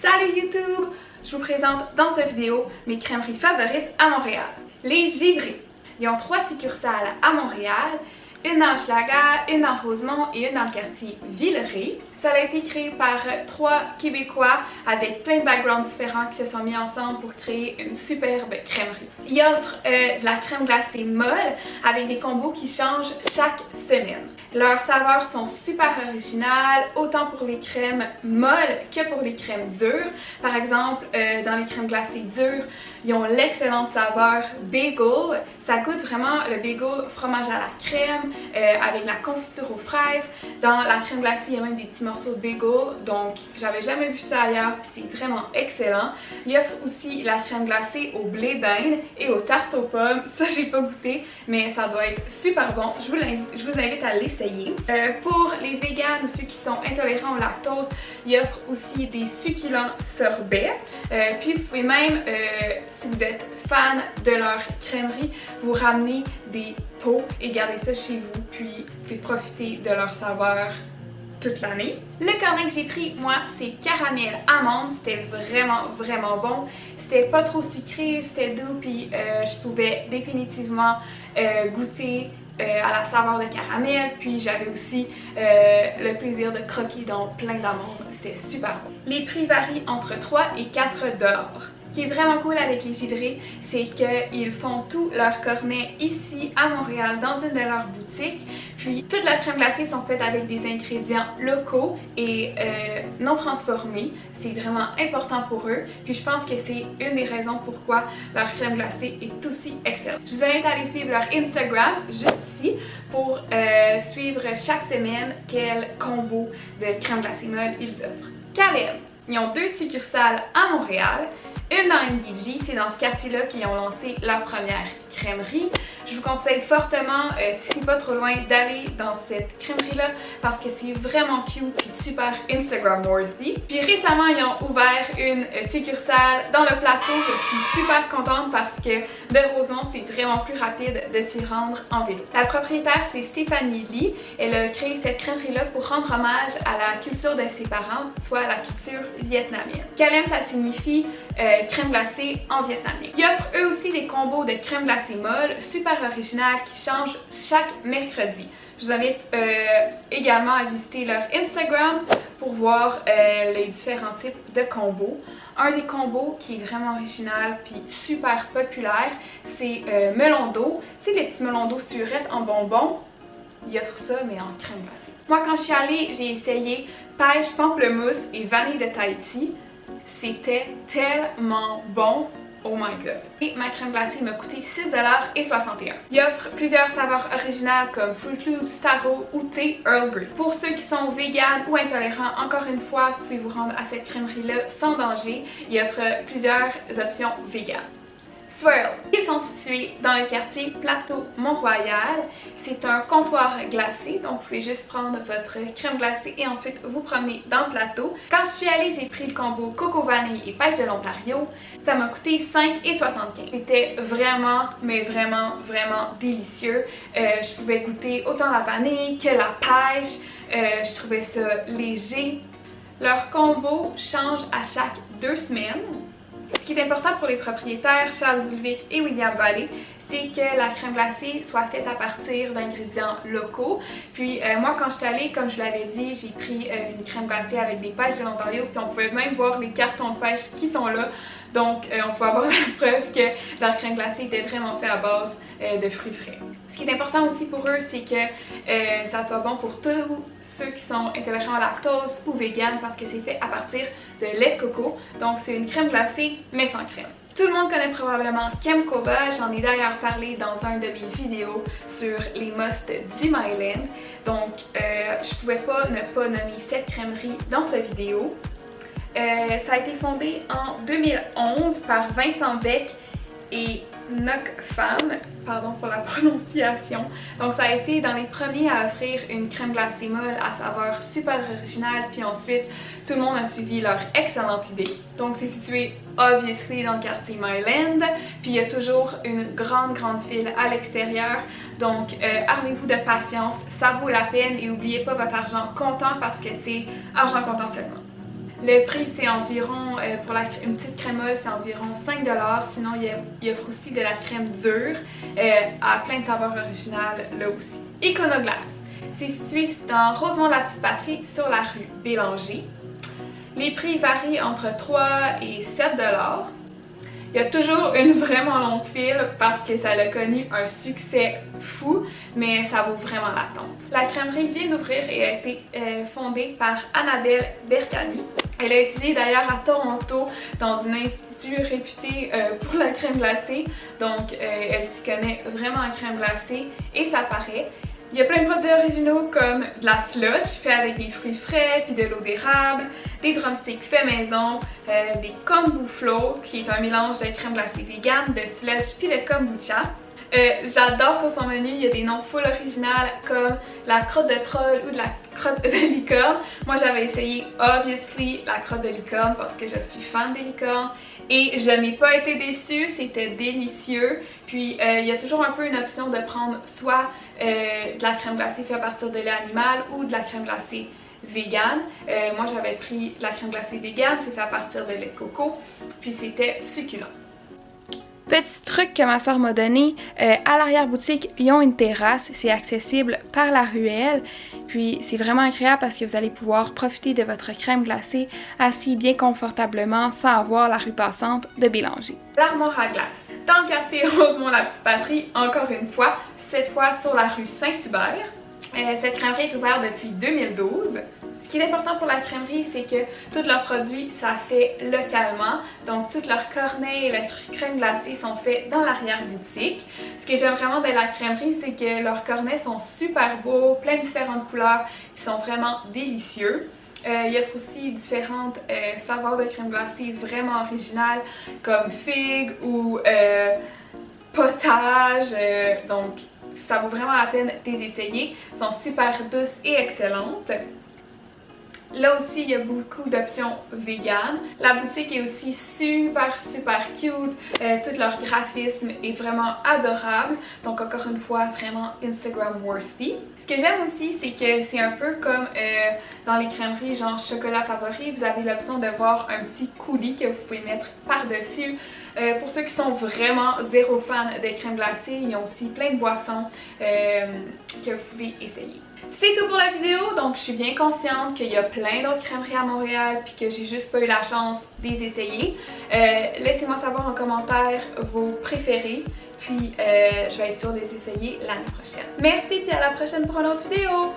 Salut YouTube! Je vous présente dans cette vidéo mes crèmeries favorites à Montréal. Les Givrés. Ils ont 3 succursales à Montréal, une dans Hochelaga, une dans Rosemont et une dans le quartier Villeray. Ça a été créé par 3 Québécois avec plein de backgrounds différents qui se sont mis ensemble pour créer une superbe crèmerie. Ils offrent de la crème glacée molle avec des combos qui changent chaque semaine. Leurs saveurs sont super originales, autant pour les crèmes molles que pour les crèmes dures. Par exemple, dans les crèmes glacées dures, ils ont l'excellente saveur bagel. Ça goûte vraiment le bagel fromage à la crème avec la confiture aux fraises. Dans la crème glacée, il y a même des petits morceaux de bagel, donc j'avais jamais vu ça ailleurs, puis c'est vraiment excellent. Ils offrent aussi la crème glacée au blé d'Inde et aux tartes aux pommes. Ça, j'ai pas goûté, mais ça doit être super bon. Je vous invite à l'essayer. Pour les véganes ou ceux qui sont intolérants au lactose, ils offrent aussi des succulents sorbets. Puis vous pouvez même, si vous êtes fan de leur crèmerie, vous ramener des pots et garder ça chez vous, puis vous pouvez profiter de leur saveur toute l'année. Le cornet que j'ai pris, moi, c'est caramel amande. C'était vraiment bon. C'était pas trop sucré, c'était doux, puis je pouvais définitivement goûter à la saveur de caramel, puis j'avais aussi le plaisir de croquer dans plein d'amandes. C'était super bon. Les prix varient entre 3 et 4 dollars. Ce qui est vraiment cool avec les Givrés, c'est qu'ils font tous leurs cornets ici à Montréal dans une de leurs boutiques. Puis toute la crème glacée sont faites avec des ingrédients locaux et non transformés. C'est vraiment important pour eux. Puis je pense que c'est une des raisons pourquoi leur crème glacée est aussi excellente. Je vous invite à aller suivre leur Instagram juste ici pour suivre chaque semaine quel combo de crème glacée molle ils offrent. Calem. Ils ont 2 succursales à Montréal. Une dans NDG, c'est dans ce quartier-là qu'ils ont lancé leur première crèmerie. Je vous conseille fortement, si pas trop loin, d'aller dans cette crèmerie-là parce que c'est vraiment cute et super Instagram-worthy. Puis récemment, ils ont ouvert une succursale dans le plateau. Je suis super contente parce que de Rosemont, c'est vraiment plus rapide de s'y rendre en vélo. La propriétaire, c'est Stéphanie Lee. Elle a créé cette crèmerie-là pour rendre hommage à la culture de ses parents, soit la culture vietnamienne. Calem, ça signifie crème glacée en vietnamien. Ils offrent eux aussi des combos de crème glacée molle super originales qui changent chaque mercredi. Je vous invite également à visiter leur Instagram pour voir les différents types de combos. Un des combos qui est vraiment original puis super populaire, c'est melon d'eau. Tu sais, les petits melons d'eau surettes en bonbons, ils offrent ça mais en crème glacée. Moi, quand je suis allée, j'ai essayé pêche, pamplemousse et vanille de Tahiti. C'était tellement bon! Oh my god! Et ma crème glacée m'a coûté 6,61 $. Il offre plusieurs saveurs originales comme Fruit Loops, taro ou thé Earl Grey. Pour ceux qui sont véganes ou intolérants, encore une fois, vous pouvez vous rendre à cette crèmerie-là sans danger. Il offre plusieurs options véganes. Swirl. Ils sont situés dans le quartier Plateau-Mont-Royal. C'est un comptoir glacé, donc vous pouvez juste prendre votre crème glacée et ensuite vous promener dans le plateau. Quand je suis allée, j'ai pris le combo coco vanille et pêche de l'Ontario. Ça m'a coûté 5,75 $. C'était vraiment, mais vraiment délicieux. Je pouvais goûter autant la vanille que la pêche. Je trouvais ça léger. Leur combo change à chaque 2 semaines. Ce qui est important pour les propriétaires, Charles Dulvic et William Vallée, c'est que la crème glacée soit faite à partir d'ingrédients locaux. Puis moi, quand je suis allée, comme je vous l'avais dit, j'ai pris une crème glacée avec des pêches de l'Ontario, puis on pouvait même voir les cartons de pêche qui sont là. Donc on pouvait avoir la preuve que leur crème glacée était vraiment faite à base de fruits frais. Ce qui est important aussi pour eux, c'est que ça soit bon pour tous ceux qui sont intolérants à lactose ou vegan parce que c'est fait à partir de lait de coco. Donc c'est une crème glacée mais sans crème. Tout le monde connaît probablement Kemkova, j'en ai d'ailleurs parlé dans un de mes vidéos sur les musts du Myland. Donc je pouvais pas ne pas nommer cette crèmerie dans cette vidéo. Ça a été fondé en 2011 par Vincent Beck et Nok Pham, pardon pour la prononciation. Donc ça a été dans les premiers à offrir une crème glacée molle à saveur super originale, puis ensuite tout le monde a suivi leur excellente idée. Donc c'est situé obviously dans le quartier Myland, puis il y a toujours une grande file à l'extérieur. Donc armez-vous de patience, ça vaut la peine et n'oubliez pas votre argent comptant parce que c'est argent comptant seulement. Le prix, c'est environ, pour une petite crème molle, c'est environ 5 $. Sinon, il offre aussi de la crème dure à plein de saveurs originales là aussi. Iconoglace. C'est situé dans Rosemont-la-Petite-Patrie sur la rue Bélanger. Les prix varient entre 3 et 7 $. Il y a toujours une vraiment longue file parce que ça a connu un succès fou, mais ça vaut vraiment l'attente. La crèmerie vient d'ouvrir et a été fondée par Annabelle Bercani. Elle a étudié d'ailleurs à Toronto dans un institut réputé pour la crème glacée, donc elle s'y connaît vraiment en crème glacée et ça paraît. Il y a plein de produits originaux comme de la sludge fait avec des fruits frais puis de l'eau d'érable, des drumsticks fait maison, des kombu flow qui est un mélange de crème glacée vegan, de sludge puis de kombucha. J'adore sur son menu, il y a des noms full original comme la crotte de troll ou de la crotte de licorne. Moi j'avais essayé obviously la crotte de licorne parce que je suis fan des licornes et je n'ai pas été déçue, c'était délicieux. Puis il y a toujours un peu une option de prendre soit de la crème glacée faite à partir de lait animal ou de la crème glacée vegan. Moi j'avais pris la crème glacée vegan, c'est fait à partir de lait de coco, puis c'était succulent. Petit truc que ma soeur m'a donné, à l'arrière-boutique, ils ont une terrasse, c'est accessible par la ruelle, puis c'est vraiment agréable parce que vous allez pouvoir profiter de votre crème glacée assis bien confortablement sans avoir la rue passante de Bélanger. L'armoire à glace. Dans le quartier Rosemont-la-Petite-Patrie, encore une fois, cette fois sur la rue Saint-Hubert. Cette crèmerie est ouverte depuis 2012. Ce qui est important pour la crèmerie, c'est que tous leurs produits, ça fait localement. Donc, tous leurs cornets et leurs crèmes glacées sont faits dans l'arrière-boutique. Ce que j'aime vraiment de la crèmerie, c'est que leurs cornets sont super beaux, plein de différentes couleurs, ils sont vraiment délicieux. Il offre aussi différentes saveurs de crème glacée vraiment originales, comme figue ou potage. Donc, ça vaut vraiment la peine de les essayer. Elles sont super douces et excellentes. Là aussi, il y a beaucoup d'options véganes. La boutique est aussi super cute. Tout leur graphisme est vraiment adorable. Donc encore une fois, vraiment Instagram worthy. Ce que j'aime aussi, c'est que c'est un peu comme dans les crèmeries genre chocolat favori. Vous avez l'option de voir un petit coulis que vous pouvez mettre par-dessus. Pour ceux qui sont vraiment zéro fans de crème glacée, ils ont aussi plein de boissons que vous pouvez essayer. C'est tout pour la vidéo, donc je suis bien consciente qu'il y a plein d'autres crèmeries à Montréal puis que j'ai juste pas eu la chance de les essayer. Laissez-moi savoir en commentaire vos préférés, puis je vais être sûre de les essayer l'année prochaine. Merci, puis à la prochaine pour une autre vidéo!